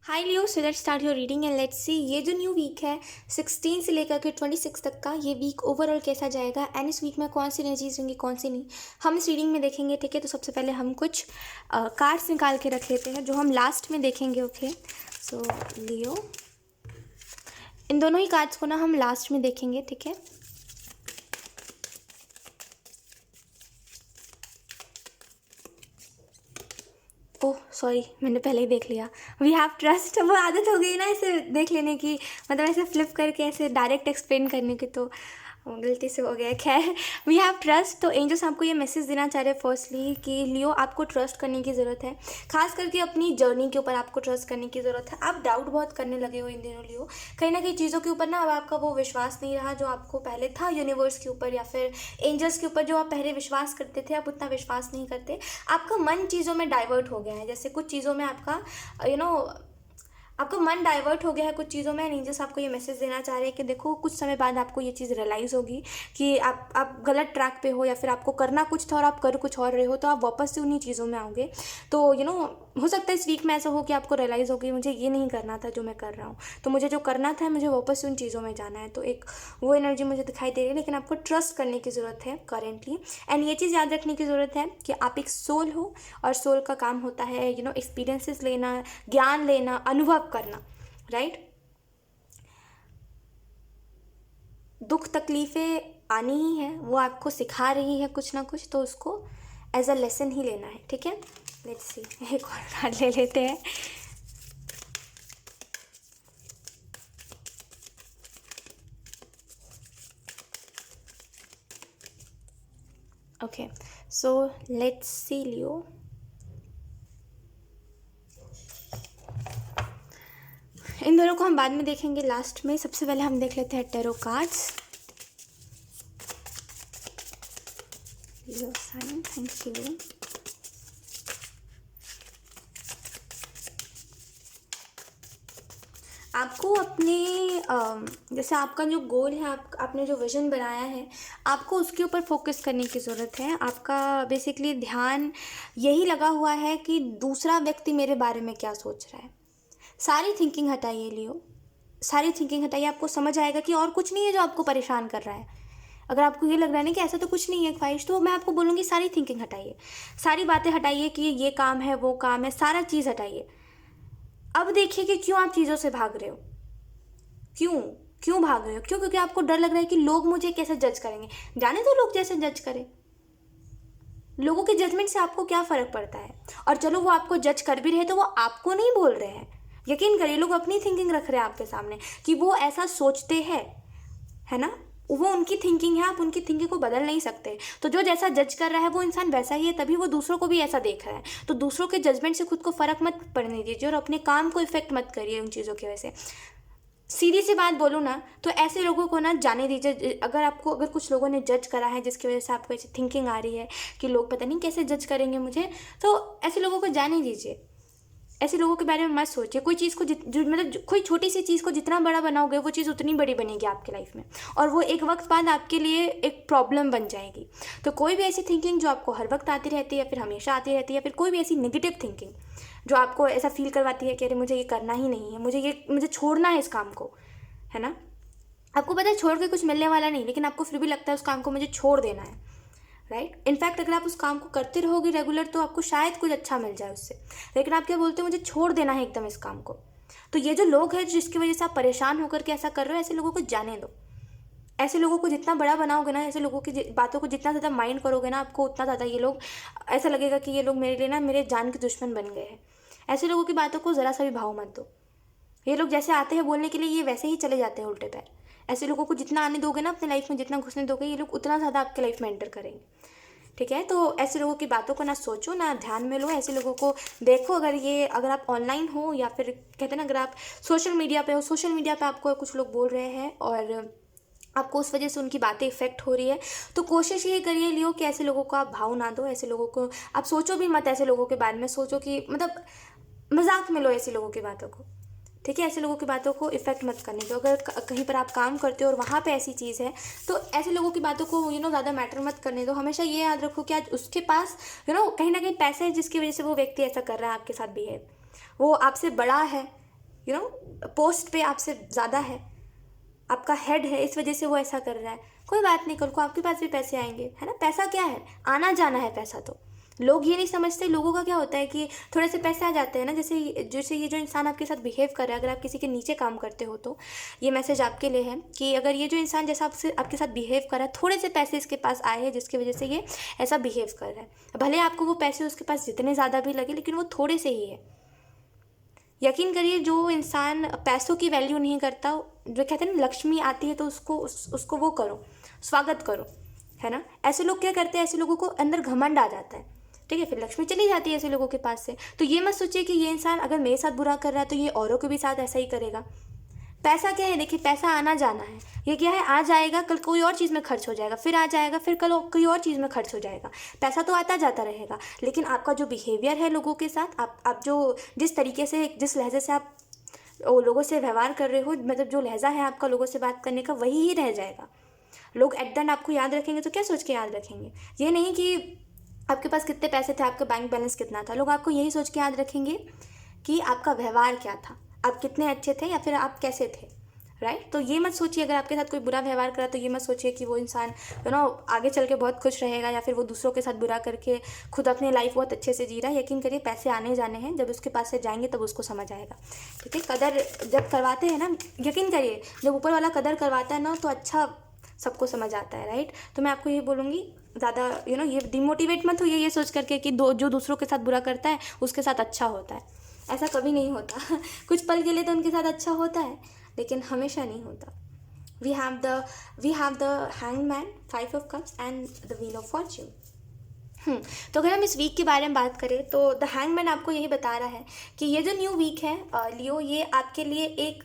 Hi Leo, so let's start your reading and let's see ये जो new week है 16 से लेकर के 26 तक का ये वीक ओवरऑल कैसा जाएगा एंड इस वीक में कौन सी एनर्जीज होंगी कौन सी नहीं हम इस रीडिंग में देखेंगे। ठीक है, तो सबसे पहले हम कुछ कार्ड्स निकाल के रख लेते हैं जो हम लास्ट में देखेंगे। ओके, सो लियो इन दोनों ही कार्ड्स को ना हम लास्ट में देखेंगे। ठीक है, ओह सॉरी, मैंने पहले ही देख लिया। वी हैव ट्रस्ट, वो आदत हो गई ना इसे देख लेने की, मतलब ऐसे फ्लिप करके ऐसे डायरेक्ट एक्सप्लेन करने की, तो गलती से हो गया। खैर, वी हैव ट्रस्ट। तो एंजल्स आपको ये मैसेज देना चाह रहे हैं फर्स्टली कि लियो आपको ट्रस्ट करने की ज़रूरत है, खास करके अपनी जर्नी के ऊपर आपको ट्रस्ट करने की ज़रूरत है। आप डाउट बहुत करने लगे हो इन दिनों लियो, कहीं ना कहीं चीज़ों के ऊपर ना अब आपका वो विश्वास नहीं रहा जो आपको पहले था यूनिवर्स के ऊपर या फिर एंजल्स के ऊपर। जो आप पहले विश्वास करते थे आप उतना विश्वास नहीं करते। आपका मन चीज़ों में डाइवर्ट हो गया है, जैसे कुछ चीज़ों में आपका आपका मन डाइवर्ट हो गया है कुछ चीज़ों में। एंजल्स आपको ये मैसेज देना चाह रहे हैं कि देखो कुछ समय बाद आपको ये चीज़ रियलाइज़ होगी कि आप गलत ट्रैक पे हो या फिर आपको करना कुछ था और आप कर कुछ और रहे हो, तो आप वापस से उन्हीं चीज़ों में आओगे। तो हो सकता है इस वीक में ऐसा हो कि आपको रियलाइज़ होगी मुझे ये नहीं करना था जो मैं कर रहा हूँ, तो मुझे जो करना था मुझे वापस से उन चीज़ों में जाना है। तो एक वो एनर्जी मुझे दिखाई दे रही है, लेकिन आपको ट्रस्ट करने की ज़रूरत है करेंटली। एंड ये चीज़ याद रखने की ज़रूरत है कि आप एक सोल हो और सोल का काम होता है एक्सपीरियंसेस लेना, ज्ञान लेना, अनुभव करना, राइट। दुख तकलीफ़ें आनी ही है, वो आपको सिखा रही है कुछ ना कुछ, तो उसको एज अ लेसन ही लेना है। ठीक है, लेट्स सी एक और कार्ड ले लेते हैं। ओके, सो लेट्स सी लियो। इन दोनों को हम बाद में देखेंगे लास्ट में। सबसे पहले हम देख लेते हैं tarot cards. Leo sign, thank you. आपको अपने जैसे आपका जो गोल है, आपने जो विज़न बनाया है, आपको उसके ऊपर फोकस करने की ज़रूरत है। आपका बेसिकली ध्यान यही लगा हुआ है कि दूसरा व्यक्ति मेरे बारे में क्या सोच रहा है। सारी थिंकिंग हटाइए लियो, सारी थिंकिंग हटाइए। आपको समझ आएगा कि और कुछ नहीं है जो आपको परेशान कर रहा है। अगर आपको ये लग रहा है ना कि ऐसा तो कुछ नहीं है ख्वाहिश, तो मैं आपको बोलूँगी सारी थिंकिंग हटाइए, सारी बातें हटाइए कि ये काम है वो काम है, सारा चीज़ हटाइए। अब देखिए कि क्यों आप चीज़ों से भाग रहे हो, क्यों क्यों भाग रहे हो। क्यों? क्योंकि आपको डर लग रहा है कि लोग मुझे कैसे जज करेंगे। जाने दो लोग जैसे जज करें, लोगों के जजमेंट से आपको क्या फ़र्क पड़ता है। और चलो वो आपको जज कर भी रहे तो वो आपको नहीं बोल रहे हैं। यकीन करिए, लोग अपनी थिंकिंग रख रहे हैं आपके सामने कि वो ऐसा सोचते हैं, है ना। वो उनकी थिंकिंग है, आप उनकी थिंकिंग को बदल नहीं सकते। तो जो जैसा जज कर रहा है वो इंसान वैसा ही है, तभी वो दूसरों को भी ऐसा देख रहा है। तो दूसरों के जजमेंट से खुद को फ़र्क मत पड़ने दीजिए और अपने काम को इफेक्ट मत करिए उन चीज़ों की वजह से। सीधी सी बात बोलूँ ना, तो ऐसे लोगों को ना जाने दीजिए। अगर कुछ लोगों ने जज करा है जिसकी वजह से आपको ऐसी थिंकिंग आ रही है कि लोग पता नहीं कैसे जज करेंगे मुझे, तो ऐसे लोगों को जाने दीजिए। ऐसे लोगों के बारे में मत सोचिए। कोई चीज़ को कोई छोटी सी चीज़ को जितना बड़ा बनाओगे वो चीज़ उतनी बड़ी बनेगी आपकी लाइफ में, और वो एक वक्त बाद आपके लिए एक प्रॉब्लम बन जाएगी। तो कोई भी ऐसी थिंकिंग जो आपको हर वक्त आती रहती है या फिर हमेशा आती रहती है, या फिर कोई भी ऐसी नेगेटिव थिंकिंग जो आपको ऐसा फील करवाती है कि अरे मुझे ये करना ही नहीं है, मुझे छोड़ना है इस काम को, है ना। आपको पता है छोड़ के कुछ मिलने वाला नहीं, लेकिन आपको फिर भी लगता है उस काम को मुझे छोड़ देना है, राइट। इनफैक्ट अगर आप उस काम को करते रहोगे रेगुलर तो आपको शायद कुछ अच्छा मिल जाए उससे, लेकिन आप क्या बोलते हो मुझे छोड़ देना है एकदम इस काम को। तो ये जो लोग हैं जिसकी वजह से आप परेशान होकर के ऐसा कर रहे हो, ऐसे लोगों को जाने दो। ऐसे लोगों को जितना बड़ा बनाओगे ना, ऐसे लोगों की बातों को जितना ज़्यादा माइंड करोगे ना, आपको उतना ज़्यादा ये लोग ऐसा लगेगा कि ये लोग मेरे लिए ना मेरे जान के दुश्मन बन गए हैं। ऐसे लोगों की बातों को ज़रा सा भी भाव मत दो। ये लोग जैसे आते हैं बोलने के लिए, ये वैसे ही चले जाते हैं उल्टे पैर। ऐसे लोगों को जितना आने दोगे ना अपने लाइफ में, जितना घुसने दोगे, ये लोग उतना ज़्यादा आपके लाइफ में एंटर करेंगे। ठीक है, तो ऐसे लोगों की बातों को ना सोचो, ना ध्यान में लो। ऐसे लोगों को देखो, अगर आप ऑनलाइन हो या फिर कहते हैं ना अगर आप सोशल मीडिया पे हो, सोशल मीडिया पे आपको कुछ लोग बोल रहे हैं और आपको उस वजह से उनकी बातें इफेक्ट हो रही है, तो कोशिश ये करिए लियो कि ऐसे लोगों को आप भाव ना दो। ऐसे लोगों को आप सोचो भी मत। ऐसे लोगों के बारे में सोचो कि मतलब मजाक में लो ऐसे लोगों की बातों को। ठीक है, ऐसे लोगों की बातों को इफेक्ट मत करने दो। अगर कहीं पर आप काम करते हो और वहाँ पे ऐसी चीज़ है, तो ऐसे लोगों की बातों को ज़्यादा मैटर मत करने दो। हमेशा ये याद रखो कि आज उसके पास कहीं ना कहीं पैसा है जिसकी वजह से वो व्यक्ति ऐसा कर रहा है आपके साथ बिहेव। वो आपसे बड़ा है, पोस्ट पे आपसे ज़्यादा है, आपका हेड है, इस वजह से वो ऐसा कर रहा है। कोई बात नहीं, कल को आपके पास भी पैसे आएंगे, है ना। पैसा क्या है, आना जाना है पैसा। तो लोग ये नहीं समझते, लोगों का क्या होता है कि थोड़े से पैसे आ जाते हैं ना, जैसे जैसे ये जो इंसान आपके साथ बिहेव कर रहा है, अगर आप किसी के नीचे काम करते हो तो ये मैसेज आपके लिए है कि अगर ये जो इंसान जैसा आपके साथ बिहेव कर रहा है, थोड़े से पैसे इसके पास आए हैं जिसकी वजह से ये ऐसा बिहेव कर रहा है, भले आपको वो पैसे उसके पास जितने ज़्यादा भी लगे, लेकिन वो थोड़े से ही है। यकीन करिए, जो इंसान पैसों की वैल्यू नहीं करता, जो कहते हैं ना लक्ष्मी आती है तो उसको वो करो, स्वागत करो, है ना। ऐसे लोग क्या करते हैं, ऐसे लोगों को अंदर घमंड आ जाता है, ठीक है, फिर लक्ष्मी चली जाती है ऐसे लोगों के पास से। तो ये मत सोचिए कि ये इंसान अगर मेरे साथ बुरा कर रहा है तो ये औरों के भी साथ ऐसा ही करेगा। पैसा क्या है, देखिए पैसा आना जाना है, ये क्या है, आ जाएगा, कल कोई और चीज़ में खर्च हो जाएगा, फिर आ जाएगा, फिर कल कोई और चीज़ में खर्च हो जाएगा। पैसा तो आता जाता रहेगा, लेकिन आपका जो बिहेवियर है लोगों के साथ, आप जो जिस तरीके से, जिस लहजे से आप लोगों से व्यवहार कर रहे हो, मतलब जो लहजा है आपका लोगों से बात करने का, वही ही रह जाएगा। लोग एट द एंड आपको याद रखेंगे तो क्या सोच के याद रखेंगे, ये नहीं कि आपके पास कितने पैसे थे, आपका बैंक बैलेंस कितना था। लोग आपको यही सोच के याद रखेंगे कि आपका व्यवहार क्या था, आप कितने अच्छे थे या फिर आप कैसे थे, राइट। तो ये मत सोचिए, अगर आपके साथ कोई बुरा व्यवहार करा तो ये मत सोचिए कि वो इंसान आगे चल के बहुत खुश रहेगा या फिर वो दूसरों के साथ बुरा करके खुद अपनी लाइफ बहुत अच्छे से जी रहा है। यकीन करिए, पैसे आने जाने हैं, जब उसके पास से जाएंगे तब उसको समझ आएगा, ठीक है। कदर जब करवाते हैं ना, यकीन करिए, जब ऊपर वाला कदर करवाता है ना तो अच्छा सबको समझ आता है, राइट। तो मैं आपको ये बोलूँगी, ज़्यादा ये डिमोटिवेट मत होइए ये सोच करके कि जो दूसरों के साथ बुरा करता है उसके साथ अच्छा होता है। ऐसा कभी नहीं होता। कुछ पल के लिए तो उनके साथ अच्छा होता है, लेकिन हमेशा नहीं होता। We have the hanged man, 5 of cups and the wheel of fortune. तो अगर हम इस वीक के बारे में बात करें तो द हैंगमैन आपको यही बता रहा है कि ये जो न्यू वीक है लियो, ये आपके लिए एक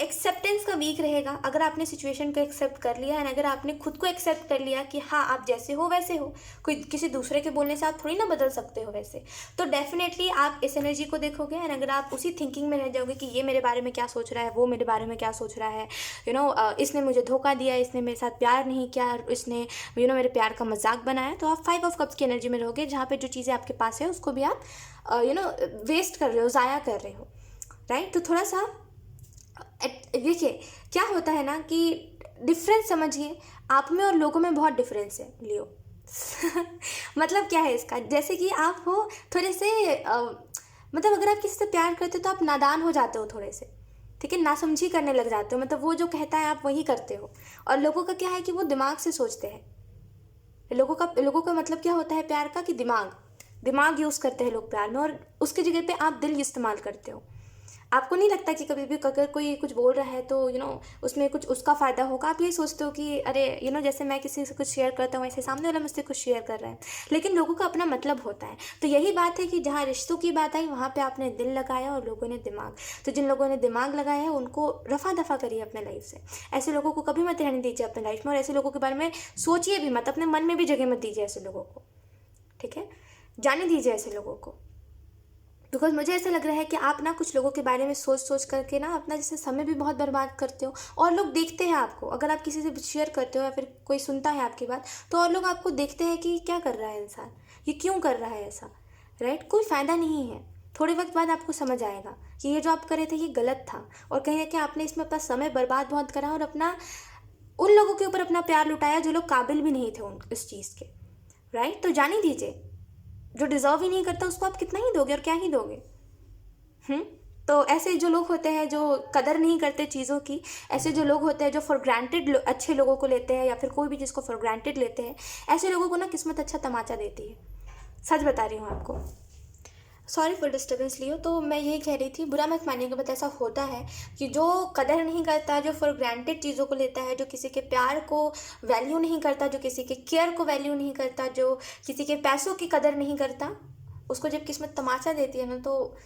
एक्सेप्टेंस का वीक रहेगा। अगर आपने सिचुएशन को एक्सेप्ट कर लिया है, अगर आपने खुद को एक्सेप्ट कर लिया कि हाँ आप जैसे हो वैसे हो, कोई किसी दूसरे के बोलने से आप थोड़ी ना बदल सकते हो वैसे, तो डेफिनेटली आप इस एनर्जी को देखोगे। एंड अगर आप उसी थिंकिंग में रह जाओगे कि ये मेरे बारे में क्या सोच रहा है, वो मेरे बारे में क्या सोच रहा है, इसने मुझे धोखा दिया, इसने मेरे साथ प्यार नहीं किया, इसने मेरे प्यार का मजाक बनाया, तो आप 5 ऑफ कप्स की एनर्जी में रहोगे, जहाँ पे जो चीज़ें आपके पास है उसको भी आप वेस्ट कर रहे हो, ज़ाया कर रहे हो, राइट। तो थोड़ा सा देखिए क्या होता है ना कि डिफरेंस समझिए, आप में और लोगों में बहुत डिफरेंस है लियो। मतलब क्या है इसका, जैसे कि आप हो थोड़े से मतलब अगर आप किसी से प्यार करते हो तो आप नादान हो जाते हो थोड़े से, ठीक है, नासमझी करने लग जाते हो, मतलब वो जो कहता है आप वही करते हो। और लोगों का क्या है कि वो दिमाग से सोचते हैं। लोगों का मतलब क्या होता है प्यार का, कि दिमाग यूज़ करते हैं लोग प्यार में, और उसकी जगह पे आप दिल इस्तेमाल करते हो। आपको नहीं लगता कि कभी भी अगर कोई कुछ बोल रहा है तो उसमें कुछ उसका फ़ायदा होगा, आप ये सोचते हो कि अरे जैसे मैं किसी से कुछ शेयर करता हूँ ऐसे सामने वाला मुझसे कुछ शेयर कर रहा है, लेकिन लोगों का अपना मतलब होता है। तो यही बात है कि जहाँ रिश्तों की बात आई वहाँ पे आपने दिल लगाया और लोगों ने दिमाग। तो जिन लोगों ने दिमाग लगाया है उनको रफा दफा करिए अपने लाइफ से, ऐसे लोगों को कभी मत रहने दीजिए अपने लाइफ में, और ऐसे लोगों के बारे में सोचिए भी मत, अपने मन में भी जगह मत दीजिए ऐसे लोगों को, ठीक है, जाने दीजिए ऐसे लोगों को। बिकॉज मुझे ऐसा लग रहा है कि आप ना कुछ लोगों के बारे में सोच करके ना अपना जैसे समय भी बहुत बर्बाद करते हो, और लोग देखते हैं आपको, अगर आप किसी से शेयर करते हो या फिर कोई सुनता है आपकी बात तो और लोग आपको देखते हैं कि क्या कर रहा है इंसान, ये क्यों कर रहा है ऐसा, राइट। कोई फ़ायदा नहीं है। थोड़े वक्त बाद आपको समझ आएगा कि ये जो आप कर रहे थे ये गलत था, और कहीं ना कहीं आपने इसमें अपना समय बर्बाद बहुत करा और अपना उन लोगों के ऊपर अपना प्यार लुटाया जो लोग काबिल भी नहीं थे इस चीज़ के, राइट। तो जाने दीजिए, जो डिज़र्व ही नहीं करता उसको आप कितना ही दोगे और क्या ही दोगे। तो ऐसे जो लोग होते हैं जो कदर नहीं करते चीज़ों की, ऐसे जो लोग होते हैं जो फॉर ग्रांटेड अच्छे लोगों को लेते हैं या फिर कोई भी चीज़ को फॉर ग्रांटेड लेते हैं, ऐसे लोगों को ना किस्मत अच्छा तमाचा देती है। सच बता रही हूँ आपको। सॉरी फॉर डिस्टर्बेंस लियो। तो मैं यही कह रही थी, बुरा मत मानिएगा, बट ऐसा होता है कि जो कदर नहीं करता, जो फॉर ग्रांटेड चीज़ों को लेता है, जो किसी के प्यार को वैल्यू नहीं करता, जो किसी के केयर को वैल्यू नहीं करता, जो किसी के पैसों की कदर नहीं करता, उसको जब किस्मत तमाचा देती है ना तो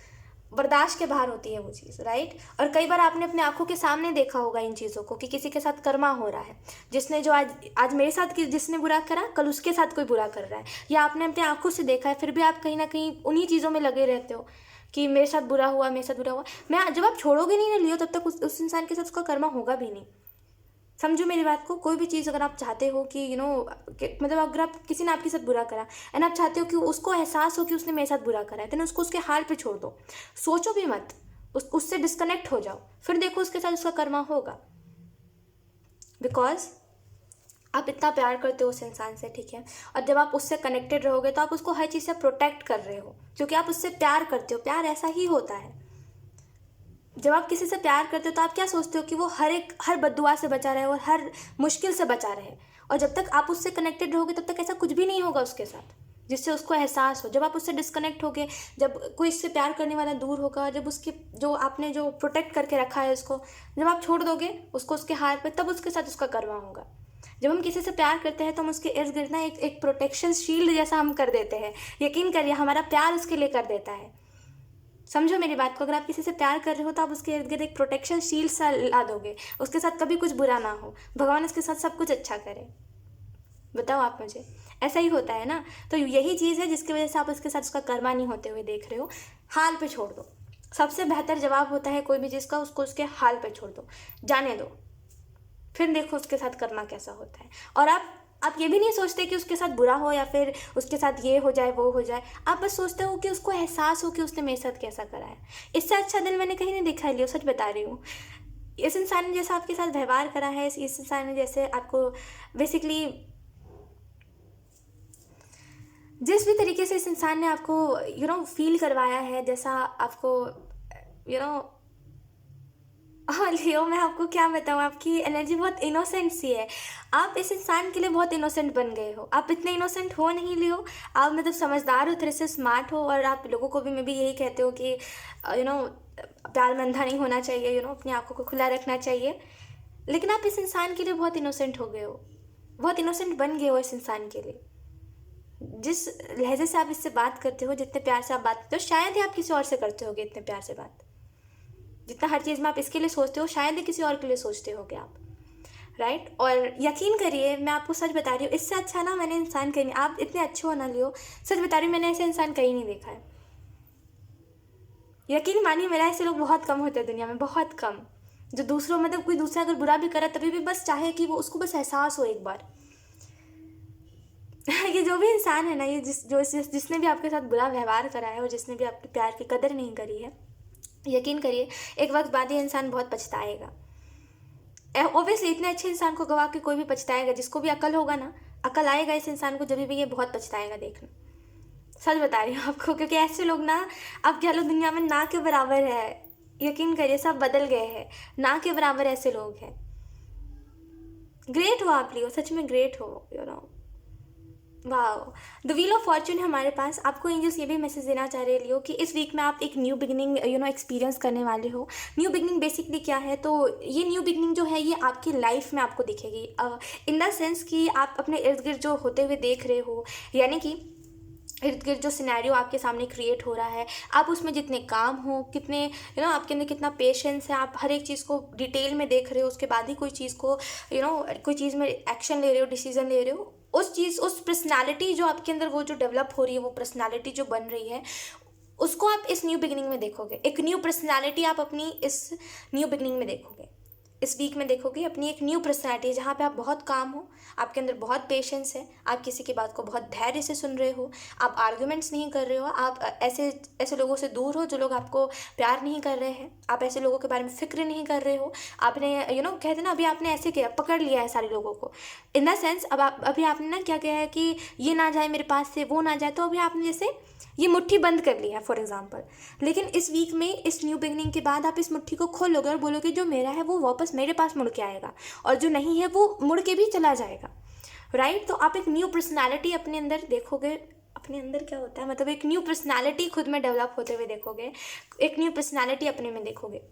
बर्दाश्त के बाहर होती है वो चीज़, राइट। और कई बार आपने अपने आंखों के सामने देखा होगा इन चीज़ों को कि किसी के साथ कर्मा हो रहा है, जिसने जो आज मेरे साथ जिसने बुरा करा कल उसके साथ कोई बुरा कर रहा है, या आपने अपने आंखों से देखा है, फिर भी आप कहीं ना कहीं उन्हीं चीज़ों में लगे रहते हो कि मेरे साथ बुरा हुआ, मेरे साथ बुरा हुआ। मैं जब आप छोड़ोगे नहीं ना लियो तब तक उस इंसान के साथ उसका कर्मा होगा भी नहीं। समझो मेरी बात को। कोई भी चीज़ अगर आप चाहते हो कि मतलब अगर आप किसी ने आपके साथ बुरा करा एंड आप चाहते हो कि उसको एहसास हो कि उसने मेरे साथ बुरा करा है, तो उसको उसके हाल पे छोड़ दो, सोचो भी मत, उससे डिस्कनेक्ट हो जाओ, फिर देखो उसके साथ उसका कर्मा होगा। बिकॉज आप इतना प्यार करते हो उस इंसान से, ठीक है, और जब आप उससे कनेक्टेड रहोगे तो आप उसको हर चीज़ से प्रोटेक्ट कर रहे हो, क्योंकि आप उससे प्यार करते हो। प्यार ऐसा ही होता है। जब आप किसी से प्यार करते हो तो आप क्या सोचते हो कि वो हर बद्दुआ से बचा रहे और हर मुश्किल से बचा रहे, और जब तक आप उससे कनेक्टेड रहोगे तब तक ऐसा कुछ भी नहीं होगा उसके साथ जिससे उसको एहसास हो। जब आप उससे डिस्कनेक्ट होगे, जब कोई इससे प्यार करने वाला दूर होगा, जब उसके जो आपने जो प्रोटेक्ट करके रखा है उसको, जब आप छोड़ दोगे उसको उसके हाथ पे, तब उसके साथ उसका कर्मा होगा। जब हम किसी से प्यार करते हैं तो हम उसके इर्द गिर्द ना एक प्रोटेक्शन शील्ड जैसा हम कर देते हैं। यकीन करिए, हमारा प्यार उसके लिए कर देता है। समझो मेरी बात को, अगर आप किसी से प्यार कर रहे हो तो आप उसके इर्द गिर्द एक प्रोटेक्शन शील्ड सा ला दोगे, उसके साथ कभी कुछ बुरा ना हो, भगवान उसके साथ सब कुछ अच्छा करे। बताओ आप मुझे, ऐसा ही होता है ना। तो यही चीज़ है जिसकी वजह से आप उसके साथ उसका कर्मा नहीं होते हुए देख रहे हो। हाल पे छोड़ दो, सबसे बेहतर जवाब होता है कोई भी चीज़ का, उसको उसके हाल पे छोड़ दो, जाने दो, फिर देखो उसके साथ कर्मा कैसा होता है। और आप ये भी नहीं सोचते कि उसके साथ बुरा हो या फिर उसके साथ ये हो जाए वो हो जाए, आप बस सोचते हो कि उसको एहसास हो कि उसने मेरे साथ कैसा करा है। इससे अच्छा दिल मैंने कहीं नहीं देखा है लियो, सच बता रही हूँ। इस इंसान ने जैसा आपके साथ व्यवहार करा है, इस इंसान ने जैसे आपको बेसिकली जिस भी तरीके से इस इंसान ने आपको फील करवाया है, जैसा आपको यू नो हाँ लियो, मैं आपको क्या बताऊँ, आपकी एनर्जी बहुत इनोसेंट सी है। आप इस इंसान के लिए बहुत इनोसेंट बन गए हो। आप इतने इनोसेंट हो नहीं लियो, आप मतलब समझदार हो, थोड़े से स्मार्ट हो, और आप लोगों को भी मैं भी यही कहते हो कि प्यार में अंधा नहीं होना चाहिए, अपनी आंखों को खुला रखना चाहिए। लेकिन आप इस इंसान के लिए बहुत इनोसेंट हो गए हो, बहुत इनोसेंट बन गए हो इस इंसान के लिए। जिस लहजे से आप इससे बात करते हो, जितने प्यार से आप बात करते हो, शायद ही आप किसी और से करते होगे इतने प्यार से बात। जितना हर चीज़ में आप इसके लिए सोचते हो, शायद ही किसी और के लिए सोचते होगे आप, राइट। और यकीन करिए, मैं आपको सच बता रही हूँ, इससे अच्छा ना मैंने इंसान कहीं नहीं, आप इतने अच्छे हो ना लियो, सच बता रही हूँ, मैंने ऐसे इंसान कहीं नहीं देखा है। यकीन मानिए, मेरा ऐसे लोग बहुत कम होते हैं दुनिया में, बहुत कम, जो दूसरों मतलब कोई दूसरा अगर बुरा भी करे तभी भी बस चाहे कि वो उसको बस एहसास हो एक बार। ये जो भी इंसान है ना, ये जिसने भी आपके साथ बुरा व्यवहार करा है और जिसने भी आपके प्यार की कदर नहीं करी है, यकीन करिए एक वक्त बाद ये इंसान बहुत पछताएगा। ऑब्वियसली इतने अच्छे इंसान को गवा के कोई भी पछताएगा, जिसको भी अकल होगा ना, अकल आएगा इस इंसान को जब भी, ये बहुत पछताएगा, देखना। सच बता रही हूँ आपको, क्योंकि ऐसे लोग ना, अब कह लो दुनिया में ना के बराबर है। यकीन करिए, सब बदल गए हैं, ना के बराबर ऐसे लोग हैं। ग्रेट हो आप लियो, सच में ग्रेट हो, वाह। द व्हील ऑफ फॉर्चून है हमारे पास। आपको एंजल्स ये भी मैसेज देना चाह रहे हैं लियो कि इस वीक में आप एक न्यू बिगनिंग एक्सपीरियंस करने वाले हो। न्यू बिगनिंग बेसिकली क्या है, तो ये न्यू बिगनिंग जो है ये आपकी लाइफ में आपको दिखेगी, इन द सेंस कि आप अपने इर्द गिर्द जो होते हुए देख रहे हो, यानी कि इर्द गिर्द जो सिनेरियो आपके सामने क्रिएट हो रहा है, आप उसमें जितने काम हो, कितने आपके अंदर कितना पेशेंस है, आप हर एक चीज़ को डिटेल में देख रहे हो, उसके बाद ही कोई चीज़ को कोई चीज़ में एक्शन ले रहे हो, डिसीजन ले रहे हो, उस पर्सनालिटी जो आपके अंदर वो जो डेवलप हो रही है, वो पर्सनालिटी जो बन रही है, उसको आप इस न्यू बिगनिंग में देखोगे। एक न्यू पर्सनालिटी आप अपनी इस न्यू बिगनिंग में देखोगे, इस वीक में देखोगे अपनी एक न्यू पर्सनैलिटी, जहाँ पे आप बहुत काम हो, आपके अंदर बहुत पेशेंस है, आप किसी की बात को बहुत धैर्य से सुन रहे हो, आप आर्ग्यूमेंट्स नहीं कर रहे हो, आप ऐसे लोगों से दूर हो जो लोग आपको प्यार नहीं कर रहे हैं, आप ऐसे लोगों के बारे में फिक्र नहीं कर रहे हो। आपने कहते ना, अभी आपने ऐसे किया, पकड़ लिया है सारे लोगों को, इन द सेंस अभी आपने ना क्या किया है कि ये ना जाए मेरे पास से, वो ना जाए, तो अभी आपने जैसे ये मुट्ठी बंद कर ली है फॉर एग्जाम्पल। लेकिन इस वीक में, इस न्यू बिगनिंग के बाद आप इस मुट्ठी को खोलोगे और बोलोगे जो मेरा है वो वापस मेरे पास मुड़ के आएगा, और जो नहीं है वो मुड़ के भी चला जाएगा, राइट। तो आप एक न्यू पर्सनैलिटी अपने अंदर देखोगे। अपने अंदर क्या होता है, मतलब एक न्यू पर्सनैलिटी खुद में डेवलप होते हुए देखोगे, एक न्यू पर्सनैलिटी अपने में देखोगे,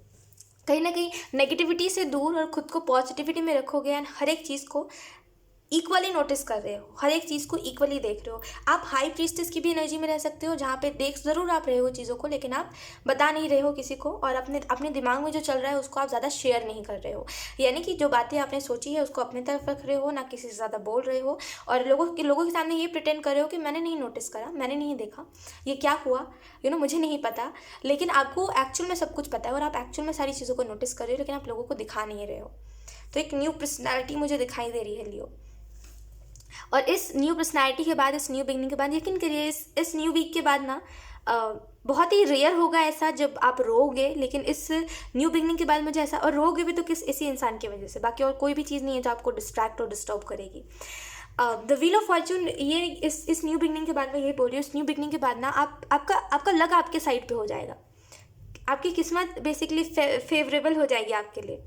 कहीं ना कहीं नेगेटिविटी से दूर और खुद को पॉजिटिविटी में रखोगे, एंड हर एक चीज़ को इक्वली नोटिस कर रहे हो, हर एक चीज़ को इक्वली देख रहे हो। आप हाई प्रीस्टेस की भी एनर्जी में रह सकते हो, जहाँ पे देख ज़रूर आप रहे हो चीज़ों को, लेकिन आप बता नहीं रहे हो किसी को, और अपने दिमाग में जो चल रहा है उसको आप ज़्यादा शेयर नहीं कर रहे हो। यानी कि जो बातें आपने सोची है उसको अपने तरफ रख रहे हो, ना किसी से ज़्यादा बोल रहे हो, और लोगों के सामने ये प्रिटेंड कर रहे हो कि मैंने नहीं नोटिस करा, मैंने नहीं देखा, ये क्या हुआ, मुझे नहीं पता। लेकिन आपको एक्चुअल में सब कुछ पता है, और आप एक्चुअल में सारी चीज़ों को नोटिस कर रहे हो, लेकिन आप लोगों को दिखा नहीं रहे हो। तो एक न्यू पर्सनैलिटी मुझे दिखाई दे रही है लियो। और इस न्यू पर्सनैलिटी के बाद, इस न्यू बिगनिंग के बाद, यकीन करिए इस न्यू वीक के बाद ना, बहुत ही रेयर होगा ऐसा जब आप रोओगे, लेकिन इस न्यू बिगनिंग के बाद मुझे ऐसा, और रोओगे भी तो किस इसी इंसान की वजह से, बाकी और कोई भी चीज़ नहीं है जो आपको डिस्ट्रैक्ट और डिस्टर्ब करेगी। द व्हील ऑफ फॉर्चून, ये इस न्यू बिगनिंग के बाद मैं ये बोल रही हूँ, इस न्यू बिगनिंग के बाद ना आपका लक आपके साइड पे हो जाएगा, आपकी किस्मत बेसिकली फेवरेबल हो जाएगी आपके लिए,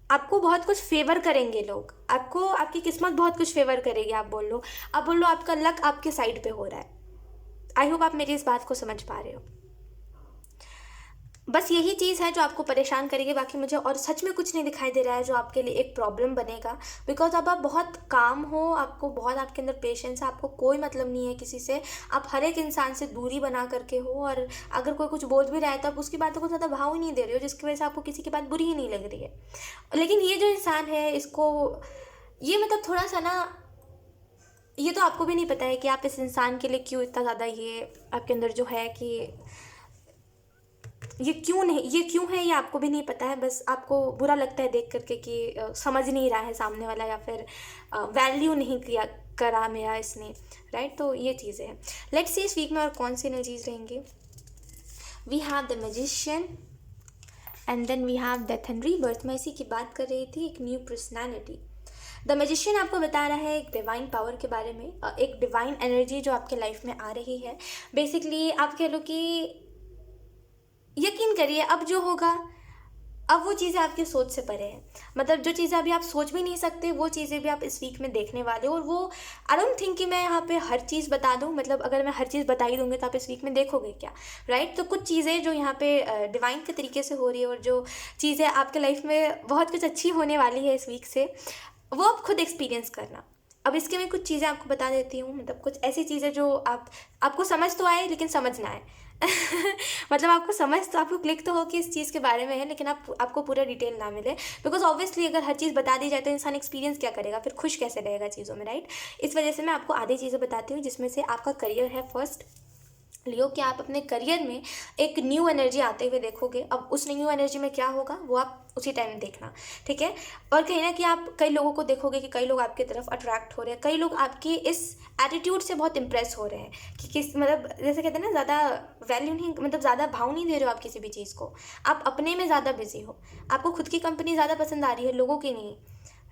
आपको बहुत कुछ फेवर करेंगे लोग, आपको आपकी किस्मत बहुत कुछ फेवर करेगी। आप बोल लो आपका लक आपके साइड पे हो रहा है। आई होप आप मेरी इस बात को समझ पा रहे हो। बस यही चीज़ है जो आपको परेशान करेगी, बाकी मुझे और सच में कुछ नहीं दिखाई दे रहा है जो आपके लिए एक प्रॉब्लम बनेगा। बिकॉज अब आप बहुत काम हो, आपको बहुत, आपके अंदर पेशेंस है, आपको कोई मतलब नहीं है किसी से, आप हर एक इंसान से दूरी बना करके हो, और अगर कोई कुछ बोल भी रहा है तो आप उसकी बातों को ज़्यादा भाव ही नहीं दे रहे हो, जिसकी वजह से आपको किसी की बात बुरी ही नहीं लग रही है। लेकिन ये जो इंसान है, इसको ये मतलब थोड़ा सा ना, ये तो आपको भी नहीं पता है कि आप इस इंसान के लिए क्यों इतना ज़्यादा, ये आपके अंदर जो है कि ये क्यों है, ये आपको भी नहीं पता है। बस आपको बुरा लगता है देख करके कि समझ नहीं रहा है सामने वाला, या फिर वैल्यू नहीं करा मेरा इसने, राइट। तो ये चीज़ें हैं। लेट्स सी इस वीक में और कौन सी एनर्जीज रहेंगी। We have the magician and then we have death and rebirth. मैं इसी की बात कर रही थी, एक न्यू पर्सनैलिटी। द मैजिशियन आपको बता रहा है एक डिवाइन पावर के बारे में, एक डिवाइन एनर्जी जो आपके लाइफ में आ रही है। बेसिकली आप कह लो कि यकीन करिए, अब जो होगा, अब वो चीज़ें आपकी सोच से परे हैं। मतलब जो चीज़ें अभी आप सोच भी नहीं सकते, वो चीज़ें भी आप इस वीक में देखने वाले हो। और वो आई डोंट थिंक कि मैं यहाँ पे हर चीज़ बता दूँ, मतलब अगर मैं हर चीज़ बता ही दूँगी तो आप इस वीक में देखोगे क्या, राइट। तो कुछ चीज़ें जो यहाँ पे डिवाइन के तरीके से हो रही है, और जो चीज़ें आपके लाइफ में बहुत कुछ अच्छी होने वाली है इस वीक से, वो आप खुद एक्सपीरियंस करना। अब इसके मैं कुछ चीज़ें आपको बता देती हूँ, मतलब कुछ ऐसी चीज़ें जो आपको समझ तो आए लेकिन समझ ना आए। मतलब आपको समझ तो, आपको क्लिक तो हो कि इस चीज़ के बारे में है, लेकिन आपको पूरा डिटेल ना मिले। बिकॉज ऑब्वियसली अगर हर चीज़ बता दी जाए तो इंसान एक्सपीरियंस क्या करेगा, फिर खुश कैसे रहेगा चीज़ों में, राइट। इस वजह से मैं आपको आधी चीज़ें बताती हूँ, जिसमें से आपका करियर है फर्स्ट। लियो कि आप अपने करियर में एक न्यू एनर्जी आते हुए देखोगे। अब उस न्यू एनर्जी में क्या होगा वो आप उसी टाइम देखना, ठीक है। और कहीं ना कहीं आप कई लोगों को देखोगे कि कई लोग आपकी तरफ अट्रैक्ट हो रहे हैं, कई लोग आपकी इस एटीट्यूड से बहुत इंप्रेस हो रहे हैं कि किस, मतलब जैसे कहते हैं ना, ज़्यादा वैल्यू नहीं, मतलब ज़्यादा भाव नहीं दे रहे हो आप किसी भी चीज़ को, आप अपने में ज़्यादा बिजी हो, आपको खुद की कंपनी ज़्यादा पसंद आ रही है, लोगों की नहीं,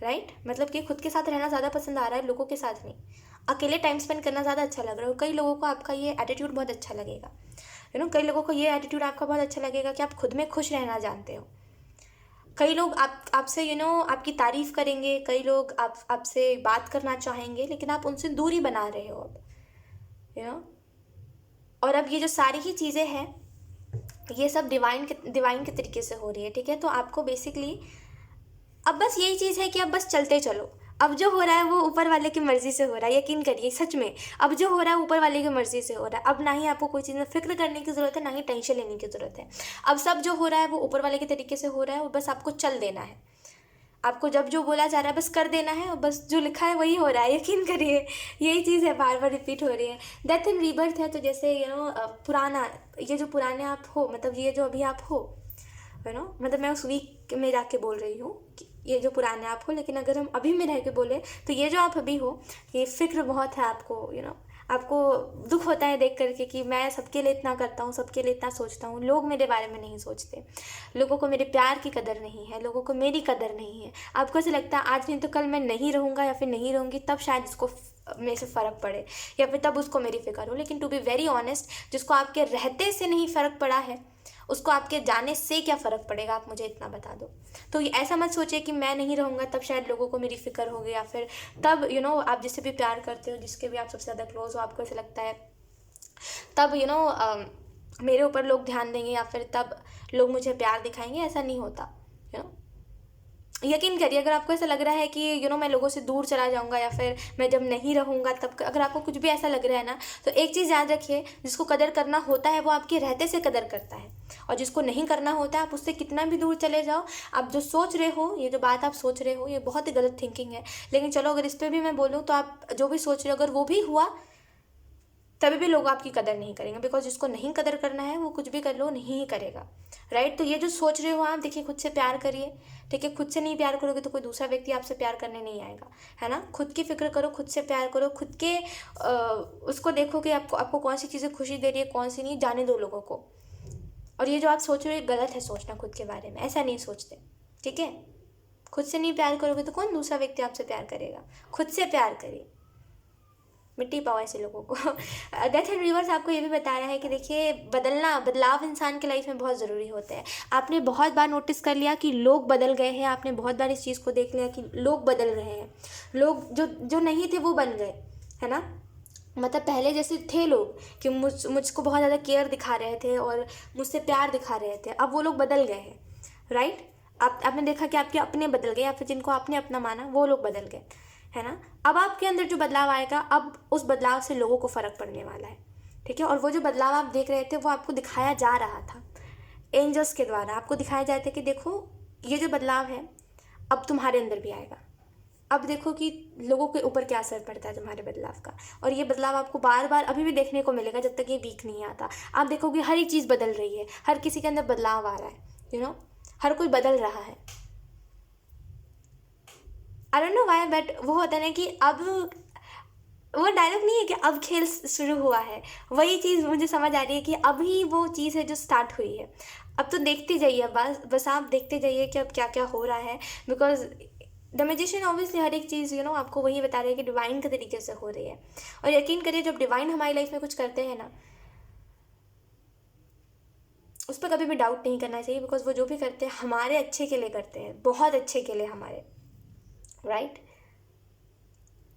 राइट। मतलब कि खुद के साथ रहना ज़्यादा पसंद आ रहा है, लोगों के साथ नहीं। अकेले टाइम स्पेंड करना ज़्यादा अच्छा लग रहा है। और कई लोगों को आपका ये एटीट्यूड बहुत अच्छा लगेगा, कई लोगों को ये एटीट्यूड आपका बहुत अच्छा लगेगा कि आप खुद में खुश रहना जानते हो। कई लोग आपसे आपकी तारीफ़ करेंगे, कई लोग आपसे बात करना चाहेंगे, लेकिन आप उनसे दूरी बना रहे हो अब, और अब ये जो सारी ही चीज़ें हैं, ये सब डिवाइन के तरीके से हो रही है, ठीक है। तो आपको बेसिकली अब बस यही चीज़ है कि अब बस चलते चलो। अब जो हो रहा है वो ऊपर वाले की मर्ज़ी से हो रहा है, यकीन करिए, सच में। अब जो हो रहा है ऊपर वाले की मर्ज़ी से हो रहा है। अब ना ही आपको कोई चीज़ में फ़िक्र करने की ज़रूरत है, ना ही टेंशन लेने की ज़रूरत है। अब सब जो हो रहा है वो ऊपर वाले के तरीके से हो रहा है, और बस आपको चल देना है। आपको जब जो बोला जा रहा है बस कर देना है, और बस जो लिखा है वही हो रहा है, यकीन करिए। यही चीज़ है, बार बार रिपीट हो रही है। डेथ एंड रीबर्थ है, तो जैसे पुराना, ये जो पुराने आप हो, मतलब ये जो अभी आप हो, मतलब मैं उस वीक में जाके बोल रही हूँ कि ये जो पुराने आप हो, लेकिन अगर हम अभी में रह के बोले तो ये जो आप अभी हो, ये फ़िक्र बहुत है आपको, आपको दुख होता है देख करके कि मैं सबके लिए इतना करता हूँ, सबके लिए इतना सोचता हूँ, लोग मेरे बारे में नहीं सोचते, लोगों को मेरे प्यार की कदर नहीं है, लोगों को मेरी कदर नहीं है। आपको ऐसा लगता है आज नहीं तो कल मैं नहीं रहूँगा या फिर नहीं रहूँगी, तब शायद इसको मेरे से फ़र्क पड़े, या फिर तब उसको मेरी फ़िक्र हो। लेकिन टू बी वेरी ऑनेस्ट, जिसको आपके रहते से नहीं फ़र्क पड़ा है, उसको आपके जाने से क्या फ़र्क पड़ेगा, आप मुझे इतना बता दो। तो ऐसा मत सोचिए कि मैं नहीं रहूँगा तब शायद लोगों को मेरी फ़िक्र होगी, या फिर तब आप जिससे भी प्यार करते हो, जिसके भी आप सबसे ज़्यादा क्लोज हो, आपको ऐसा लगता है तब मेरे ऊपर लोग ध्यान देंगे, या फिर तब लोग मुझे प्यार दिखाएंगे। ऐसा नहीं होता। यकीन करिए, अगर आपको ऐसा लग रहा है कि मैं लोगों से दूर चला जाऊंगा, या फिर मैं जब नहीं रहूँगा तब, अगर आपको कुछ भी ऐसा लग रहा है ना, तो एक चीज़ याद रखिए, जिसको कदर करना होता है वो आपके रहते से कदर करता है, और जिसको नहीं करना होता है आप उससे कितना भी दूर चले जाओ, आप जो सोच रहे हो, ये जो बात आप सोच रहे हो, ये बहुत ही गलत थिंकिंग है। लेकिन चलो, अगर इस पर भी मैं बोलूँ तो आप जो भी सोच रहे हो, अगर वो भी हुआ तभी भी लोग आपकी कदर नहीं करेंगे, बिकॉज जिसको नहीं कदर करना है वो कुछ भी कर लो नहीं ही करेगा, राइट। तो ये जो सोच रहे हो आप, देखिए खुद से प्यार करिए, ठीक है। खुद से नहीं प्यार करोगे तो कोई दूसरा व्यक्ति आपसे प्यार करने नहीं आएगा, है ना। खुद की फिक्र करो, खुद से प्यार करो, खुद के उसको देखो कि आपको कौन सी चीज़ें खुशी दे रही है, कौन सी नहीं, जाने दो लोगों को। और ये जो आप सोच रहे हो ये गलत है सोचना खुद के बारे में, ऐसा नहीं सोचते, ठीक है। खुद से नहीं प्यार करोगे तो कौन दूसरा व्यक्ति आपसे प्यार करेगा। खुद से प्यार करिए, मिट्टी पाओ ऐसे लोगों को। डेथ एंड रिवर्स आपको ये भी बता रहा है कि देखिए बदलाव इंसान के लाइफ में बहुत ज़रूरी होते हैं। आपने बहुत बार नोटिस कर लिया कि लोग बदल गए हैं, आपने बहुत बार इस चीज़ को देख लिया कि लोग बदल रहे हैं, लोग जो नहीं थे वो बन गए, है ना। मतलब पहले जैसे थे लोग कि मुझको बहुत ज़्यादा केयर दिखा रहे थे और मुझसे प्यार दिखा रहे थे, अब वो लोग बदल गए हैं, राइट। आपने देखा कि आपके अपने बदल गए, या फिर जिनको आपने अपना माना वो लोग बदल गए, है ना। अब आपके अंदर जो बदलाव आएगा, अब उस बदलाव से लोगों को फ़र्क पड़ने वाला है, ठीक है। और वो जो बदलाव आप देख रहे थे वो आपको दिखाया जा रहा था एंजल्स के द्वारा, आपको दिखाया जाता है कि देखो ये जो बदलाव है अब तुम्हारे अंदर भी आएगा। अब देखो कि लोगों के ऊपर क्या असर पड़ता है तुम्हारे बदलाव का, और ये बदलाव आपको बार बार अभी भी देखने को मिलेगा जब तक ये वीक नहीं आता। आप देखोगे हर एक चीज़ बदल रही है, हर किसी के अंदर बदलाव आ रहा है, यू नो, हर कोई बदल रहा है। I don't know why, but वो होता है ना कि अब वो डायलॉग नहीं है कि अब खेल शुरू हुआ है, वही चीज़ मुझे समझ आ रही है कि अभी वो चीज़ है जो स्टार्ट हुई है। अब तो देखते जाइए, बस आप देखते जाइए कि अब क्या क्या हो रहा है, बिकॉज द मैजिशियन ऑब्वियसली हर एक चीज़ आपको वही बता रहे हैं कि डिवाइन के तरीके से हो रही है। और यकीन करिए जब डिवाइन हमारी लाइफ में कुछ करते हैं ना, उस पर कभी भी डाउट नहीं करना चाहिए, बिकॉज वो जो भी करते हैं हमारे अच्छे के लिए करते हैं, बहुत अच्छे के लिए हमारे, राइट।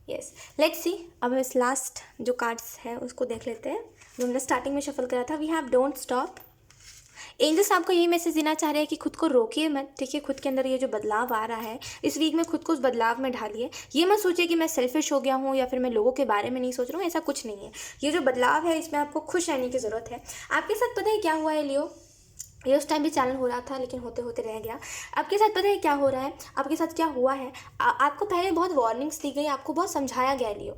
Yes, let's see. अब हम इस लास्ट जो कार्ड्स हैं उसको देख लेते हैं जो हमने स्टार्टिंग में शफल करा था। We have don't stop. Angels आपको यही मैसेज देना चाह रहे हैं कि खुद को रोकिए मत, ठीक है। खुद के अंदर ये जो बदलाव आ रहा है इस वीक में खुद को उस बदलाव में ढालिए। ये मत सोचिए कि मैं सेल्फिश हो गया हूँ या फिर मैं लोगों के बारे में नहीं सोच रहा हूँ, ऐसा कुछ नहीं है। ये जो बदलाव है इसमें आपको खुश रहने की ज़रूरत है। आपके साथ पता है क्या हुआ है लियो, ये उस टाइम भी चैनल हो रहा था लेकिन होते होते रह गया। आपके साथ पता है क्या हो रहा है, आपके साथ क्या हुआ है, आपको पहले बहुत वार्निंग्स दी गई, आपको बहुत समझाया गया लियो।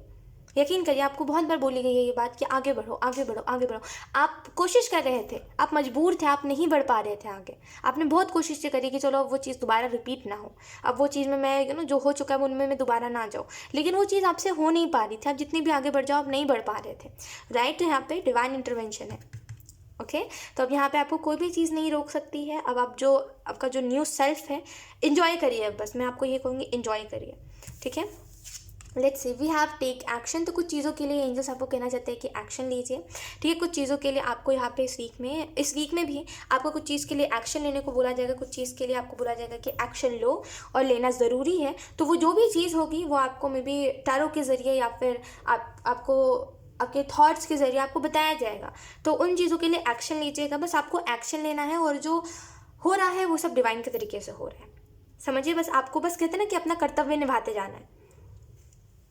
यकीन करिए आपको बहुत बार बोली गई है ये बात कि आगे बढ़ो आगे बढ़ो आगे बढ़ो। आप कोशिश कर रहे थे, आप मजबूर थे, आप नहीं बढ़ पा रहे थे आगे। आपने बहुत कोशिश करी कि चलो अब वो चीज़ दोबारा रिपीट ना हो, अब वो चीज़ में मैं जो हो चुका है उनमें मैं दोबारा ना जाऊँ, लेकिन वो चीज़ आपसे हो नहीं पा रही थी। आप जितनी भी आगे बढ़ जाओ आप नहीं बढ़ पा रहे थे, राइट। तो यहाँ पे डिवाइन इंटरवेंशन है, ओके। तो अब यहाँ पे आपको कोई भी चीज़ नहीं रोक सकती है। अब आप जो आपका जो न्यू सेल्फ है इन्जॉय करिए। अब बस मैं आपको ये कहूँगी इन्जॉय करिए, ठीक है। Let's see, we have take action. तो कुछ चीज़ों के लिए एंजल्स आपको कहना चाहते हैं कि एक्शन लीजिए, ठीक है। कुछ चीज़ों के लिए आपको यहाँ पे इस वीक में भी आपको कुछ चीज़ के लिए एक्शन लेने को बोला जाएगा, कुछ चीज़ के लिए आपको बोला जाएगा कि एक्शन लो और लेना ज़रूरी है। तो वो जो भी चीज़ होगी वो आपको मे बी टैरो के ज़रिए या फिर आपको आपके थॉट्स के ज़रिए आपको बताया जाएगा। तो उन चीज़ों के लिए एक्शन लीजिएगा, बस आपको एक्शन लेना है। और जो हो रहा है वो सब डिवाइन के तरीके से हो रहा है, समझिए। बस आपको बस कहते हैं ना कि अपना कर्तव्य निभाते जाना है,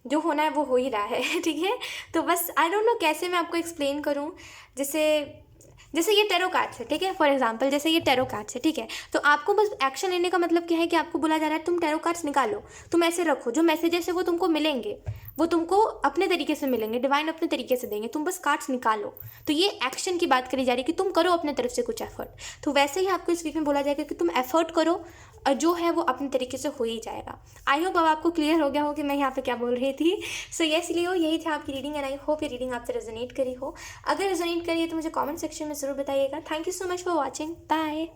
जो होना है वो हो ही रहा है, ठीक है। तो बस आई डोंट नो कैसे मैं आपको एक्सप्लेन करूँ। जैसे ये टेरो कार्ड्स है, ठीक है। फॉर एग्जांपल जैसे ये टेरो कार्ड्स है, ठीक है। तो आपको बस एक्शन लेने का मतलब क्या है कि आपको बोला जा रहा है तुम टेरो कार्ड्स निकालो, तुम ऐसे रखो, जो मैसेजेस है वो तुमको मिलेंगे, वो तुमको अपने तरीके से मिलेंगे, डिवाइन अपने तरीके से देंगे, तुम बस कार्ड्स निकालो। तो ये एक्शन की बात करी जा रही है कि तुम करो अपने तरफ से कुछ एफर्ट। तो वैसे ही आपको इस वीक में बोला जाएगा कि तुम एफर्ट करो और जो है वो अपने तरीके से हो ही जाएगा। आई होप अब आपको क्लियर हो गया हो कि मैं यहाँ पे क्या बोल रही थी। सो यस लियो, यही था आपकी रीडिंग एंड आई होप ये रीडिंग आपसे रेजोनेट करी हो। अगर रेजोनेट करी है तो मुझे कमेंट सेक्शन में ज़रूर बताइएगा। Thank you so much for watching, bye.